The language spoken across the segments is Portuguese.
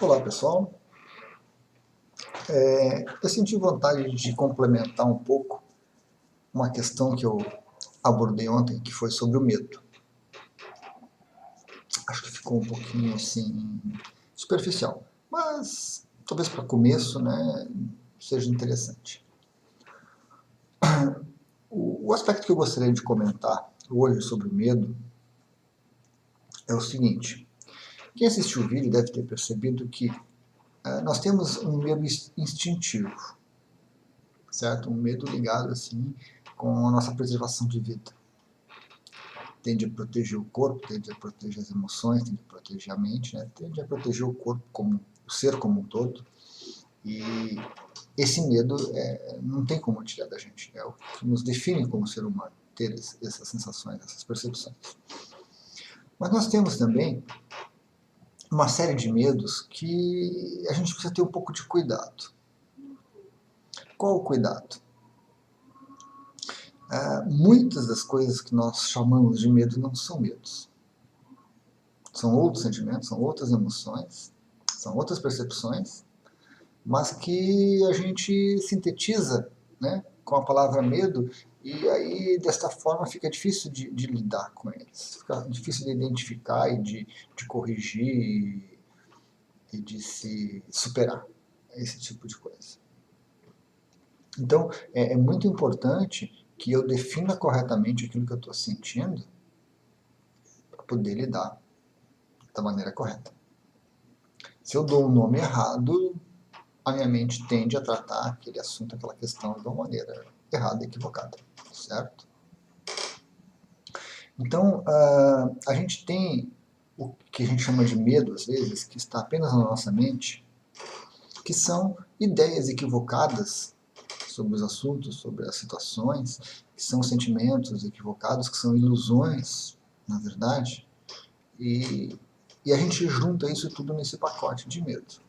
Olá pessoal, eu senti vontade de complementar um pouco uma questão que eu abordei ontem, que foi sobre o medo. Acho que ficou um pouquinho assim superficial, mas talvez para começo, né, seja interessante. O aspecto que eu gostaria de comentar hoje sobre o medo é o seguinte: quem assistiu o vídeo deve ter percebido que nós temos um medo instintivo, certo? Um medo ligado assim com a nossa preservação de vida. Tende a proteger o corpo, tende a proteger as emoções, tende a proteger a mente, né? Tende a proteger o corpo como o ser como um todo. E esse medo não tem como tirar da gente, é o que nos define como ser humano, ter essas sensações, essas percepções. Mas nós temos também uma série de medos que a gente precisa ter um pouco de cuidado. Qual o cuidado? Muitas das coisas que nós chamamos de medo não são medos. São outros sentimentos, são outras emoções, são outras percepções, mas que a gente sintetiza, né, com a palavra medo, e aí desta forma fica difícil de lidar com eles, fica difícil de identificar e de corrigir e de se superar, esse tipo de coisa. Então, é muito importante que eu defina corretamente aquilo que eu estou sentindo para poder lidar da maneira correta. Se eu dou um nome errado, a minha mente tende a tratar aquele assunto, aquela questão de uma maneira errada, equivocada, certo? Então, a gente tem o que a gente chama de medo, às vezes, que está apenas na nossa mente, que são ideias equivocadas sobre os assuntos, sobre as situações, que são sentimentos equivocados, que são ilusões, na verdade, e a gente junta isso tudo nesse pacote de medo.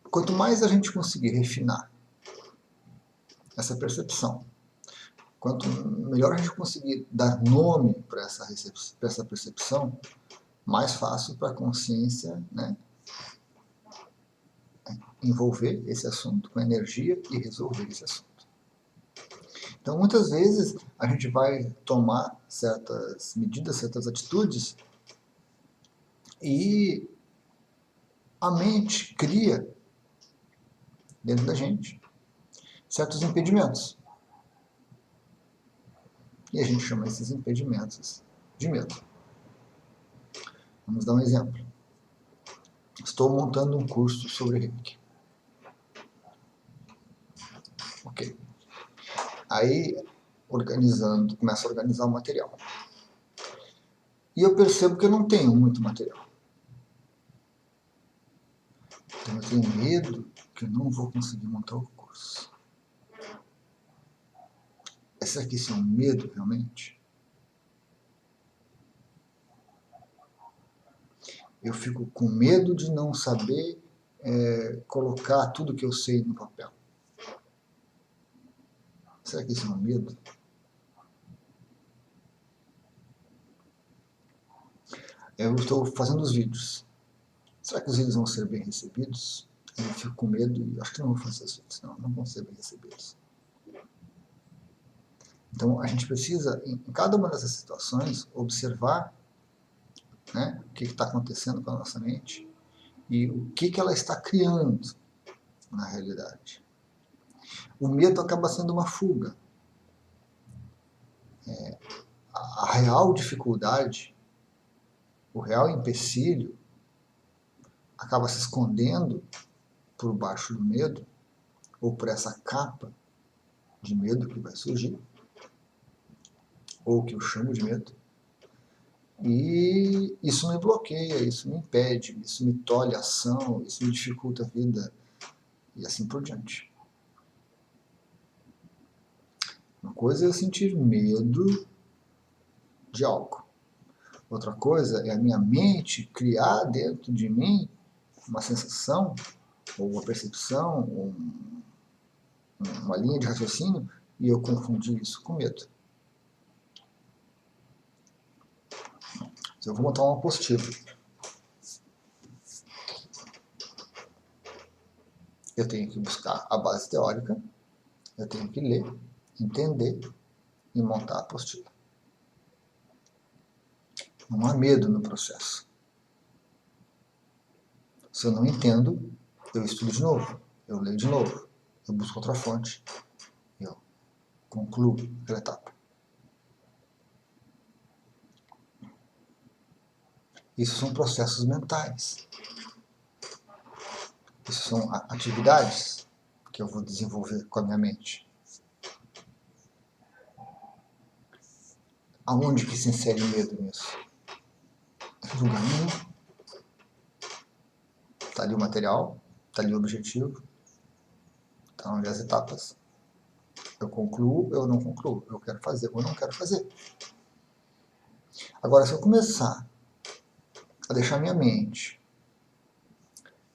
Quanto mais a gente conseguir refinar essa percepção, quanto melhor a gente conseguir dar nome para essa percepção, mais fácil para a consciência, né, envolver esse assunto com energia e resolver esse assunto. Então, muitas vezes, a gente vai tomar certas medidas, certas atitudes, e a mente cria, dentro da gente, certos impedimentos. E a gente chama esses impedimentos de medo. Vamos dar um exemplo. Estou montando um curso sobre Reiki. Ok. Aí, começo a organizar o material. E eu percebo que eu não tenho muito material. Então eu tenho medo que eu não vou conseguir montar o curso. Será que isso é um medo realmente? Eu fico com medo de não saber colocar tudo que eu sei no papel. Será que isso é um medo? Eu estou fazendo os vídeos. Será que os vídeos vão ser bem recebidos? Eu fico com medo e acho que não vou fazer os vídeos, não vão ser bem recebidos. Então a gente precisa, em cada uma dessas situações, observar, né, o que está acontecendo com a nossa mente e o que ela está criando na realidade. O medo acaba sendo uma fuga. A real dificuldade, o real empecilho, acaba se escondendo por baixo do medo, ou por essa capa de medo que vai surgir, ou que eu chamo de medo, e isso me bloqueia, isso me impede, isso me tolhe a ação, isso me dificulta a vida, e assim por diante. Uma coisa é eu sentir medo de algo. Outra coisa é a minha mente criar dentro de mim uma sensação, ou uma percepção, ou uma linha de raciocínio, e eu confundir isso com medo. Eu vou montar uma apostila. Eu tenho que buscar a base teórica, eu tenho que ler, entender e montar a apostila. Não há medo no processo. Se eu não entendo, eu estudo de novo, eu leio de novo, eu busco outra fonte, eu concluo aquela etapa. Isso são processos mentais. Isso são atividades que eu vou desenvolver com a minha mente. Aonde que se insere o medo nisso? No caminho. Está ali o material, está ali o objetivo, estão ali as etapas. Eu concluo, eu não concluo. Eu quero fazer ou não quero fazer. Agora, se eu começar a deixar minha mente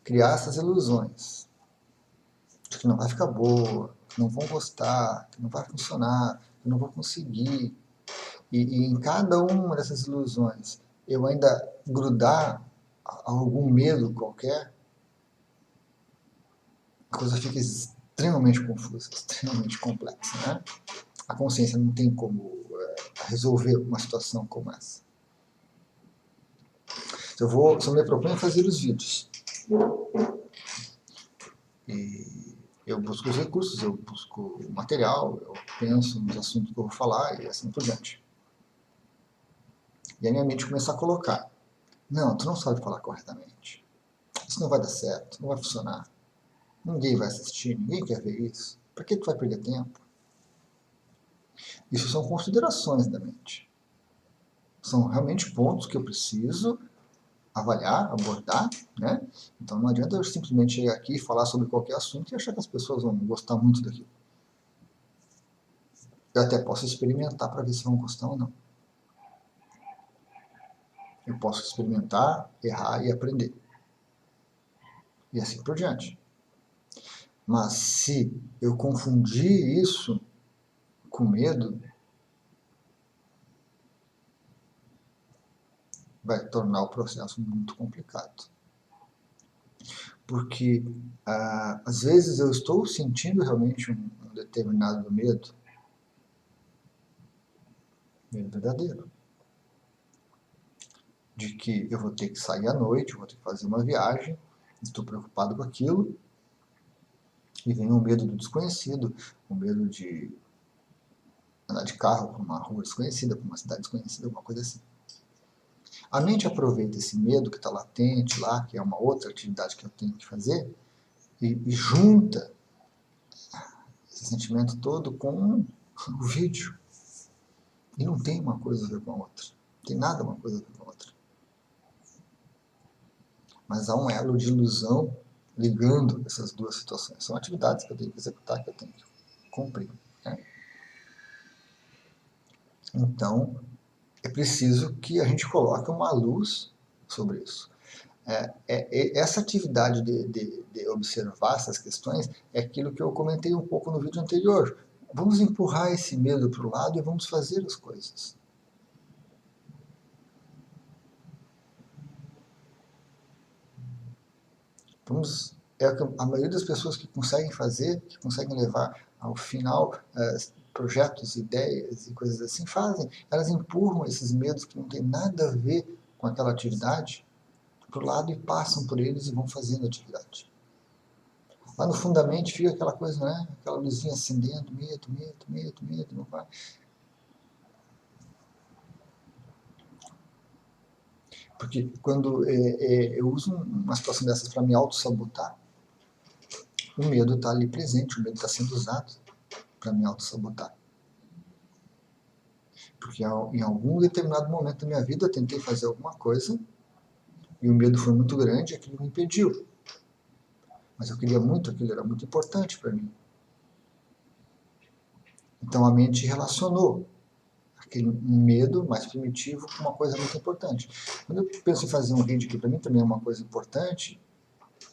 criar essas ilusões de que não vai ficar boa, que não vão gostar, que não vai funcionar, que não vou conseguir, e em cada uma dessas ilusões eu ainda grudar a algum medo qualquer, a coisa fica extremamente confusa, extremamente complexa, né? A consciência não tem como resolver uma situação como essa. Se eu me proponho a fazer os vídeos, e eu busco os recursos, eu busco o material, eu penso nos assuntos que eu vou falar e assim por diante. E a minha mente começa a colocar: não, tu não sabe falar corretamente. Isso não vai dar certo, não vai funcionar. Ninguém vai assistir, ninguém quer ver isso. Para que tu vai perder tempo? Isso são considerações da mente. São realmente pontos que eu preciso avaliar, abordar, né? Então não adianta eu simplesmente chegar aqui e falar sobre qualquer assunto e achar que as pessoas vão gostar muito daquilo. Eu até posso experimentar para ver se vão gostar ou não. Eu posso experimentar, errar e aprender. E assim por diante. Mas se eu confundir isso com medo, vai tornar o processo muito complicado. Porque, às vezes, eu estou sentindo realmente um determinado medo verdadeiro. De que eu vou ter que sair à noite, vou ter que fazer uma viagem, estou preocupado com aquilo, e vem o medo do desconhecido, o medo de andar de carro por uma rua desconhecida, por uma cidade desconhecida, alguma coisa assim. A mente aproveita esse medo que está latente lá, que é uma outra atividade que eu tenho que fazer, e junta esse sentimento todo com o vídeo. E não tem uma coisa a ver com a outra. Não tem nada uma coisa a ver com a outra. Mas há um elo de ilusão ligando essas duas situações. São atividades que eu tenho que executar, que eu tenho que cumprir. Né? Então, é preciso que a gente coloque uma luz sobre isso. Essa atividade de observar essas questões é aquilo que eu comentei um pouco no vídeo anterior. Vamos empurrar esse medo para o lado e vamos fazer as coisas. A maioria das pessoas que conseguem fazer, que conseguem levar ao final projetos, ideias e coisas assim, fazem. Elas empurram esses medos que não tem nada a ver com aquela atividade para o lado e passam por eles e vão fazendo a atividade. Lá no fundamente fica aquela coisa, né? Aquela luzinha acendendo, medo, não vai. Porque quando eu uso uma situação dessas para me auto-sabotar, o medo está ali presente, o medo está sendo usado para me auto-sabotar. Porque em algum determinado momento da minha vida eu tentei fazer alguma coisa e o medo foi muito grande e aquilo me impediu. Mas eu queria muito aquilo, era muito importante para mim. Então a mente relacionou aquele medo mais primitivo com uma coisa muito importante. Quando eu penso em fazer um vídeo que para mim também é uma coisa importante,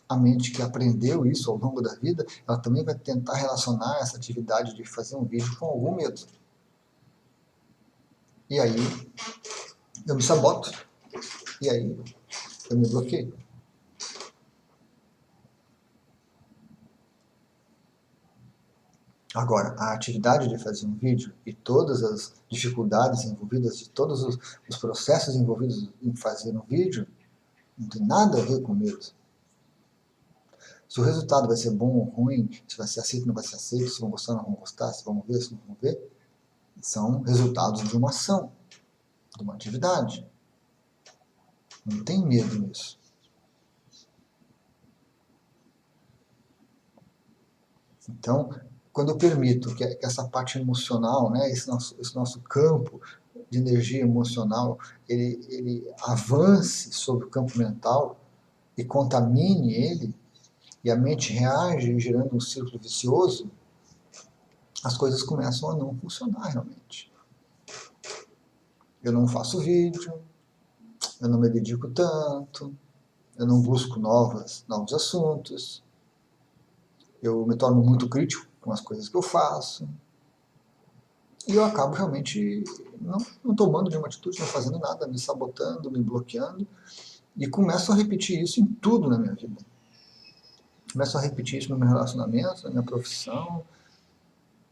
a mente que aprendeu isso ao longo da vida, ela também vai tentar relacionar essa atividade de fazer um vídeo com algum medo. E aí eu me saboto. E aí eu me bloqueio. Agora, a atividade de fazer um vídeo e todas as dificuldades envolvidas, de todos os processos envolvidos em fazer um vídeo, não tem nada a ver com medo. Se o resultado vai ser bom ou ruim, se vai ser aceito ou não vai ser aceito, se vão gostar ou não vão gostar, se vão ver, se não vão ver, são resultados de uma ação, de uma atividade. Não tem medo nisso. Então, quando eu permito que essa parte emocional, né, esse nosso campo de energia emocional, ele avance sobre o campo mental e contamine ele, e a mente reage gerando um círculo vicioso, as coisas começam a não funcionar realmente. Eu não faço vídeo, eu não me dedico tanto, eu não busco novos assuntos, eu me torno muito crítico com as coisas que eu faço, e eu acabo realmente não tomando nenhuma atitude, não fazendo nada, me sabotando, me bloqueando, e começo a repetir isso em tudo na minha vida. Começo a repetir isso no meu relacionamento, na minha profissão,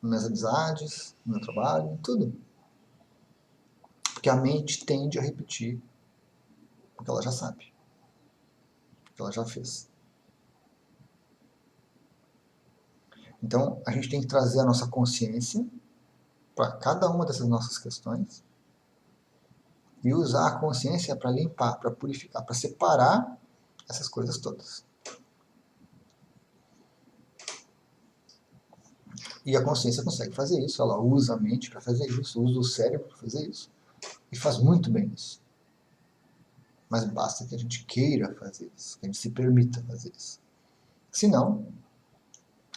nas minhas amizades, no meu trabalho, em tudo. Porque a mente tende a repetir o que ela já sabe, o que ela já fez. Então, a gente tem que trazer a nossa consciência para cada uma dessas nossas questões e usar a consciência para limpar, para purificar, para separar essas coisas todas. E a consciência consegue fazer isso, ela usa a mente para fazer isso, usa o cérebro para fazer isso, e faz muito bem isso. Mas basta que a gente queira fazer isso, que a gente se permita fazer isso. Senão,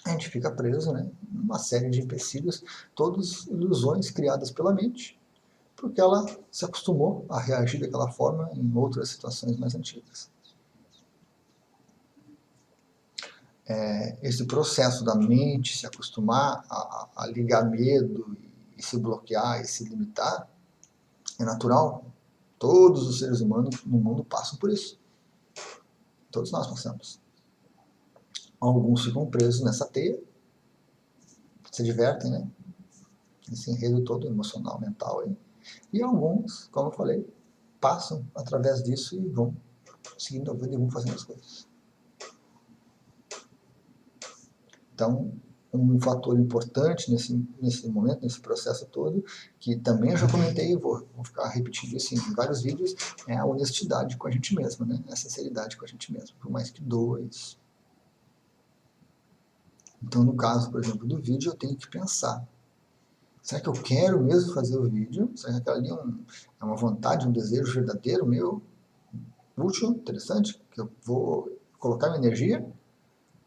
a gente fica preso, né, numa série de empecilhos, todas ilusões criadas pela mente, porque ela se acostumou a reagir daquela forma em outras situações mais antigas. Esse processo da mente se acostumar a ligar medo e se bloquear e se limitar é natural. Todos os seres humanos no mundo passam por isso. Todos nós passamos. Alguns ficam presos nessa teia, se divertem, né? Esse enredo todo emocional, mental aí. E alguns, como eu falei, passam através disso e vão seguindo a vida e vão fazendo as coisas. Então, um fator importante nesse momento, nesse processo todo, que também eu já comentei, vou ficar repetindo isso em vários vídeos, é a honestidade com a gente mesmo, né? A sinceridade com a gente mesmo, por mais que doa isso. Então, no caso, por exemplo, do vídeo, eu tenho que pensar, será que eu quero mesmo fazer o vídeo? Será que aquilo ali é uma vontade, um desejo verdadeiro meu, útil, interessante, que eu vou colocar minha energia?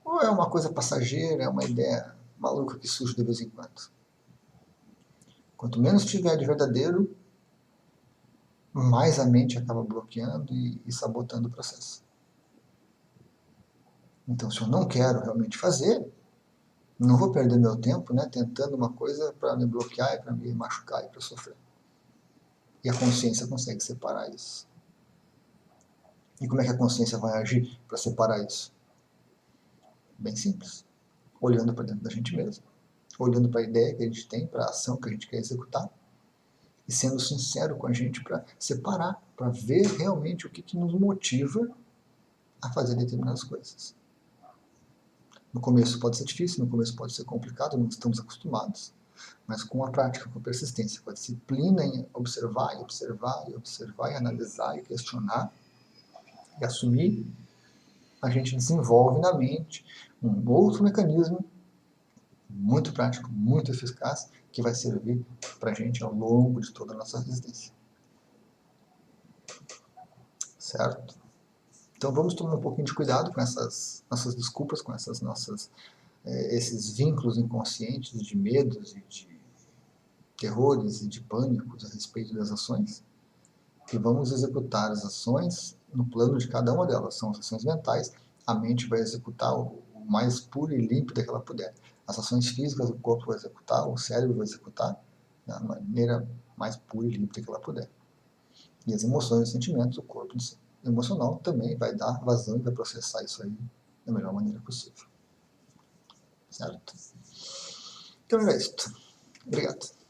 Ou é uma coisa passageira, é uma ideia maluca que surge de vez em quando? Quanto menos tiver de verdadeiro, mais a mente acaba bloqueando e sabotando o processo. Então, se eu não quero realmente fazer, não vou perder meu tempo, né, tentando uma coisa para me bloquear, para me machucar e para sofrer. E a consciência consegue separar isso. E como é que a consciência vai agir para separar isso? Bem simples. Olhando para dentro da gente mesmo, olhando para a ideia que a gente tem, para a ação que a gente quer executar, e sendo sincero com a gente para separar, para ver realmente o que nos motiva a fazer determinadas coisas. No começo pode ser difícil, no começo pode ser complicado, não estamos acostumados, mas com a prática, com a persistência, com a disciplina em observar e observar e observar e analisar e questionar e assumir, a gente desenvolve na mente um outro mecanismo muito prático, muito eficaz, que vai servir para a gente ao longo de toda a nossa resistência. Certo? Então vamos tomar um pouquinho de cuidado com essas nossas desculpas, com esses vínculos inconscientes de medos e de terrores e de pânicos a respeito das ações, e vamos executar as ações no plano de cada uma delas. São as ações mentais, a mente vai executar o mais puro e límpido que ela puder. As ações físicas, o corpo vai executar, o cérebro vai executar da maneira mais pura e límpida que ela puder. E as emoções e sentimentos, o corpo emocional também vai dar vazão e vai processar isso aí da melhor maneira possível. Certo? Então era isso. Obrigado.